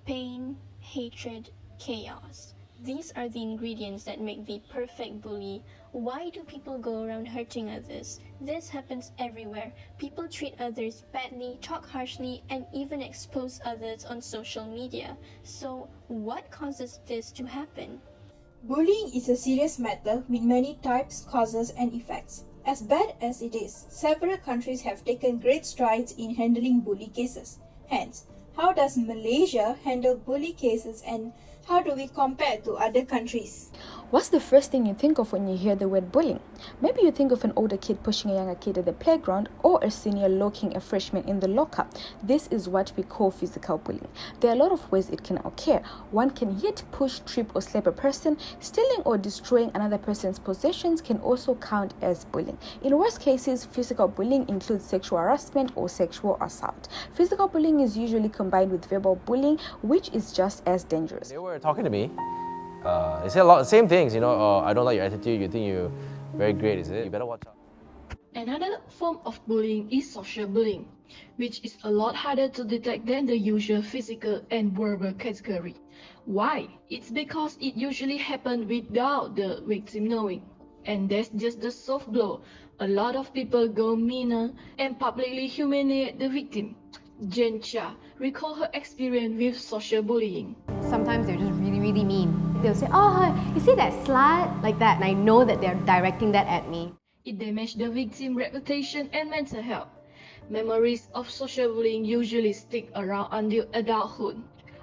Pain, hatred, chaos. These are the ingredients that make the perfect bully. Why do people go around hurting others? This happens everywhere. People treat others badly, talk harshly, and even expose others on social media. So, what causes this to happen? Bullying is a serious matter with many types, causes, and effects. As bad as it is, several countries have taken great strides in handling bully cases. Hence, how does Malaysia handle bully cases and how do we compare to other countries? What's the first thing you think of when you hear the word bullying? Maybe you think of an older kid pushing a younger kid at the playground or a senior locking a freshman in the locker. This is what we call physical bullying. There are a lot of ways it can occur. One can hit, push, trip, or slap a person. Stealing or destroying another person's possessions can also count as bullying. In worst cases, physical bullying includes sexual harassment or sexual assault. Physical bullying is usually combined with verbal bullying, which is just as dangerous. They were talking to me. They say a lot of same things, I don't like your attitude, you think you're very great, is it? You better watch out. Another form of bullying is social bullying, which is a lot harder to detect than the usual physical and verbal category. Why? It's because it usually happens without the victim knowing. And that's just the soft blow. A lot of people go meaner and publicly humiliate the victim. Jen Cha recall her experience with social bullying. Sometimes they're just really mean. They'll say, "Oh, you see that slut?" like that, and I know that they're directing that at me. It damages the victim's reputation and mental health. Memories of social bullying usually stick around until adulthood.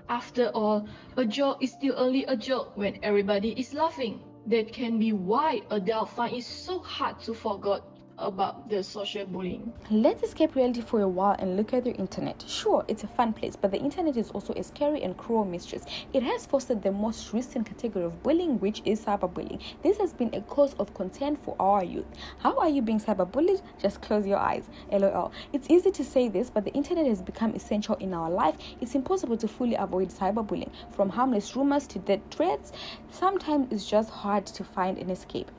After all, a joke is still only a joke when everybody is laughing. That can be why adults find it so hard to forget about the social bullying. Let's escape reality for a while and look at the internet. Sure, it's a fun place, but the internet is also a scary and cruel mistress. It has fostered the most recent category of bullying, which is cyberbullying. This has been a cause of concern for our youth. How are you being cyberbullied? Just close your eyes. LOL. It's easy to say this, but the internet has become essential in our life. It's impossible to fully avoid cyberbullying. From harmless rumors to death threats, sometimes it's just hard to find an escape.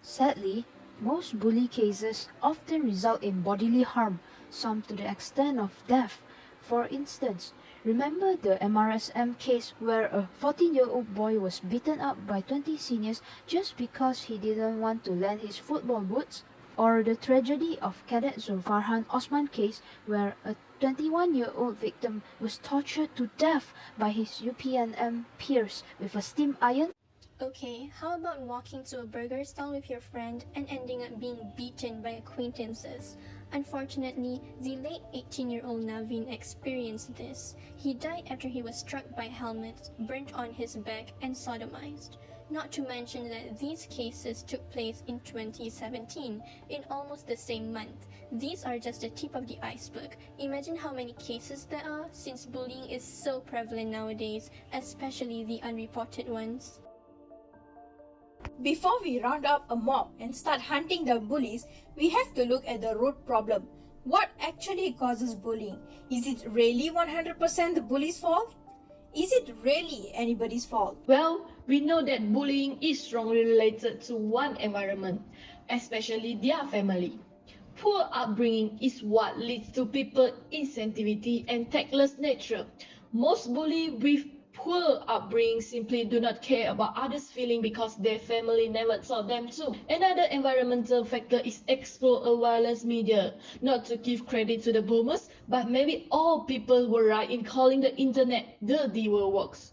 Sadly, most bully cases often result in bodily harm, some to the extent of death. For instance, remember the MRSM case where a 14-year-old boy was beaten up by 20 seniors just because he didn't want to lend his football boots? Or the tragedy of Cadet Zulfarhan Osman case where a 21-year-old victim was tortured to death by his UPNM peers with a steam iron? Okay, how about walking to a burger stall with your friend and ending up being beaten by acquaintances? Unfortunately, the late 18-year-old Naveen experienced this. He died after he was struck by helmets, burnt on his back, and sodomized. Not to mention that these cases took place in 2017, in almost the same month. These are just the tip of the iceberg. Imagine how many cases there are, since bullying is so prevalent nowadays, especially the unreported ones. Before we round up a mob and start hunting down bullies, we have to look at the root problem. What actually causes bullying? Is it really 100% the bully's fault? Is it really anybody's fault? Well, we know that bullying is strongly related to one environment, especially their family. Poor upbringing is what leads to people's insensitivity and tactless nature. Most bullies with poor upbringing simply do not care about others' feelings because their family never taught them to. Another environmental factor is exposure of violence media. Not to give credit to the boomers, but maybe all people were right in calling the internet the devil works.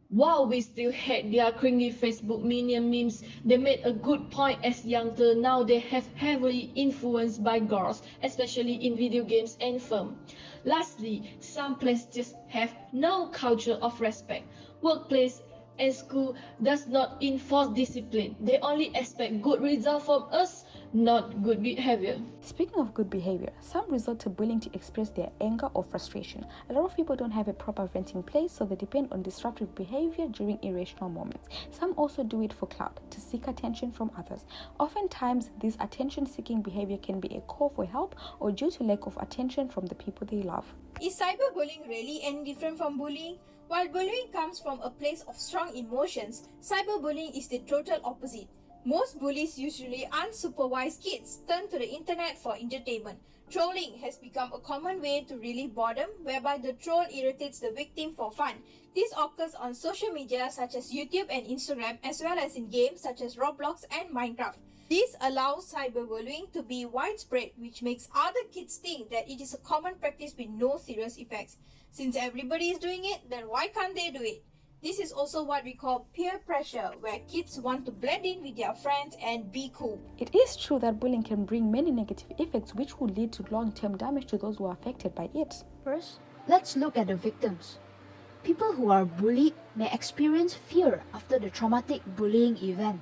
While we still hate their cringy Facebook minion memes, they made a good point as youngsters now they have heavily influenced by girls, especially in video games and film. Lastly, some places just have no culture of respect. Workplace and school does not enforce discipline. They only expect good results from us, not good behavior. Speaking of good behavior, some resort to bullying to express their anger or frustration. A lot of people don't have a proper venting place, so they depend on disruptive behavior during irrational moments. Some also do it for clout, to seek attention from others. Oftentimes, this attention-seeking behavior can be a call for help or due to lack of attention from the people they love. Is cyberbullying really any different from bullying? While bullying comes from a place of strong emotions, cyberbullying is the total opposite. Most bullies, usually unsupervised kids, turn to the internet for entertainment. Trolling has become a common way to relieve boredom, whereby the troll irritates the victim for fun. This occurs on social media such as YouTube and Instagram, as well as in games such as Roblox and Minecraft. This allows cyberbullying to be widespread, which makes other kids think that it is a common practice with no serious effects. Since everybody is doing it, then why can't they do it? This is also what we call peer pressure, where kids want to blend in with their friends and be cool. It is true that bullying can bring many negative effects which will lead to long-term damage to those who are affected by it. First, let's look at the victims. People who are bullied may experience fear after the traumatic bullying event.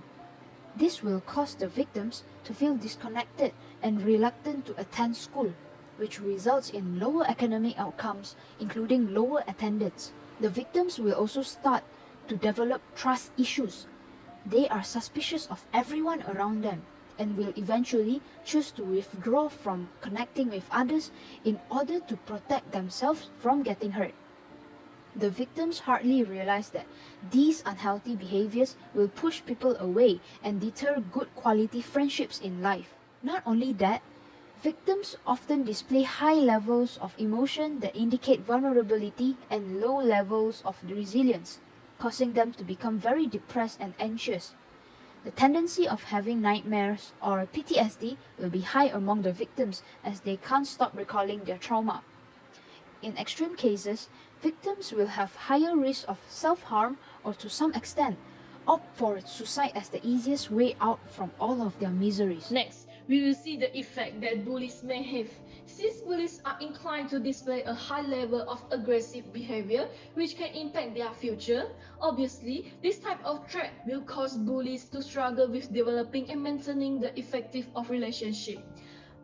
This will cause the victims to feel disconnected and reluctant to attend school, which results in lower academic outcomes, including lower attendance. The victims will also start to develop trust issues. They are suspicious of everyone around them and will eventually choose to withdraw from connecting with others in order to protect themselves from getting hurt. The victims hardly realize that these unhealthy behaviors will push people away and deter good quality friendships in life. Not only that, victims often display high levels of emotion that indicate vulnerability and low levels of resilience, causing them to become very depressed and anxious. The tendency of having nightmares or PTSD will be high among the victims as they can't stop recalling their trauma. In extreme cases, victims will have higher risk of self-harm or to some extent opt for suicide as the easiest way out from all of their miseries. Next, we will see the effect that bullies may have. Since bullies are inclined to display a high level of aggressive behavior which can impact their future, obviously, this type of threat will cause bullies to struggle with developing and maintaining the effective of relationship.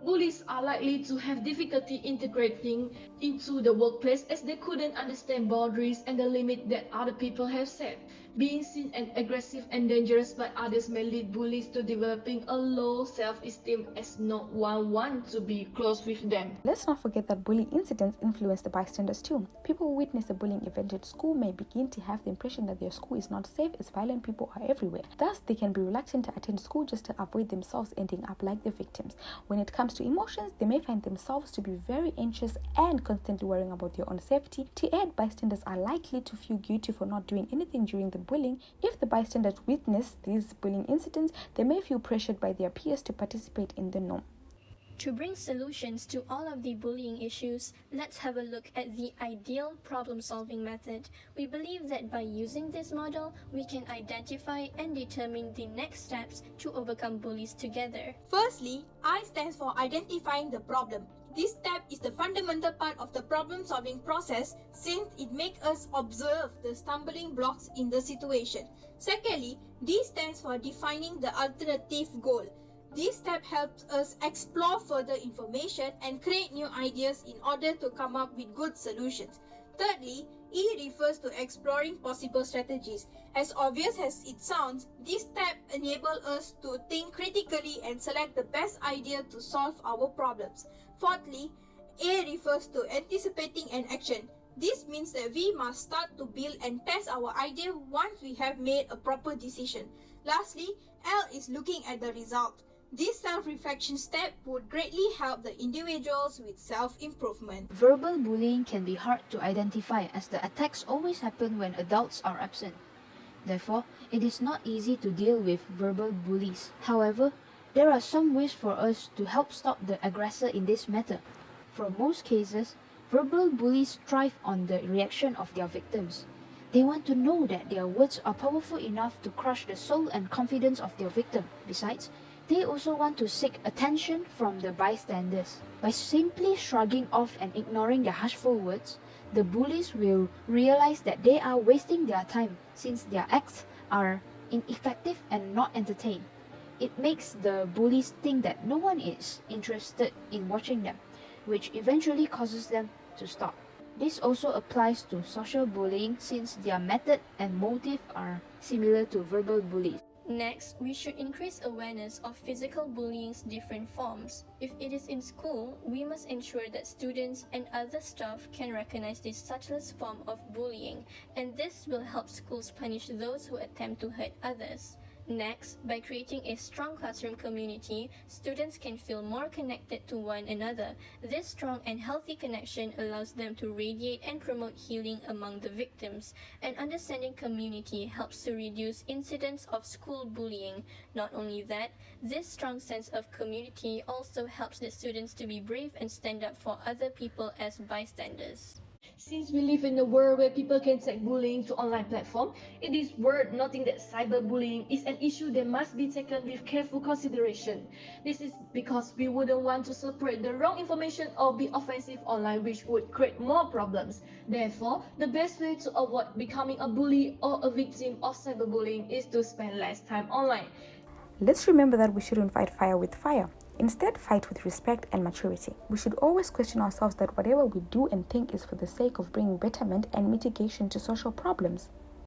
Bullies are likely to have difficulty integrating into the workplace as they couldn't understand boundaries and the limit that other people have set. Being seen as aggressive and dangerous by others may lead bullies to developing a low self-esteem as no one wants to be close with them. Let's not forget that bullying incidents influence the bystanders too. People who witness a bullying event at school may begin to have the impression that their school is not safe as violent people are everywhere. Thus, they can be reluctant to attend school just to avoid themselves ending up like the victims. When it comes to emotions, they may find themselves to be very anxious and constantly worrying about their own safety. To add, bystanders are likely to feel guilty for not doing anything during the bullying. If the bystanders witness these bullying incidents, they may feel pressured by their peers to participate in the norm. To bring solutions to all of the bullying issues, let's have a look at the ideal problem-solving method. We believe that by using this model, we can identify and determine the next steps to overcome bullies together. Firstly, I stands for identifying the problem. This step is the fundamental part of the problem-solving process since it makes us observe the stumbling blocks in the situation. Secondly, D stands for defining the alternative goal. This step helps us explore further information and create new ideas in order to come up with good solutions. Thirdly, E refers to exploring possible strategies. As obvious as it sounds, this step enables us to think critically and select the best idea to solve our problems. Fourthly, A refers to anticipating an action. This means that we must start to build and test our idea once we have made a proper decision. Lastly, L is looking at the result. This self-reflection step would greatly help the individuals with self-improvement. Verbal bullying can be hard to identify as the attacks always happen when adults are absent. Therefore, it is not easy to deal with verbal bullies. However, there are some ways for us to help stop the aggressor in this matter. For most cases, verbal bullies thrive on the reaction of their victims. They want to know that their words are powerful enough to crush the soul and confidence of their victim. Besides, they also want to seek attention from the bystanders. By simply shrugging off and ignoring the harshful words, the bullies will realize that they are wasting their time since their acts are ineffective and not entertained. It makes the bullies think that no one is interested in watching them, which eventually causes them to stop. This also applies to social bullying since their method and motive are similar to verbal bullies. Next, we should increase awareness of physical bullying's different forms. If it is in school, we must ensure that students and other staff can recognize this subtlest form of bullying, and this will help schools punish those who attempt to hurt others. Next, by creating a strong classroom community, students can feel more connected to one another. This strong and healthy connection allows them to radiate and promote healing among the victims. An understanding community helps to reduce incidents of school bullying. Not only that, this strong sense of community also helps the students to be brave and stand up for other people as bystanders. Since we live in a world where people can take bullying to online platforms, it is worth noting that cyberbullying is an issue that must be taken with careful consideration. This is because we wouldn't want to spread the wrong information or be offensive online, which would create more problems. Therefore, the best way to avoid becoming a bully or a victim of cyberbullying is to spend less time online. Let's remember that we shouldn't fight fire with fire. Instead, fight with respect and maturity. We should always question ourselves that whatever we do and think is for the sake of bringing betterment and mitigation to social problems.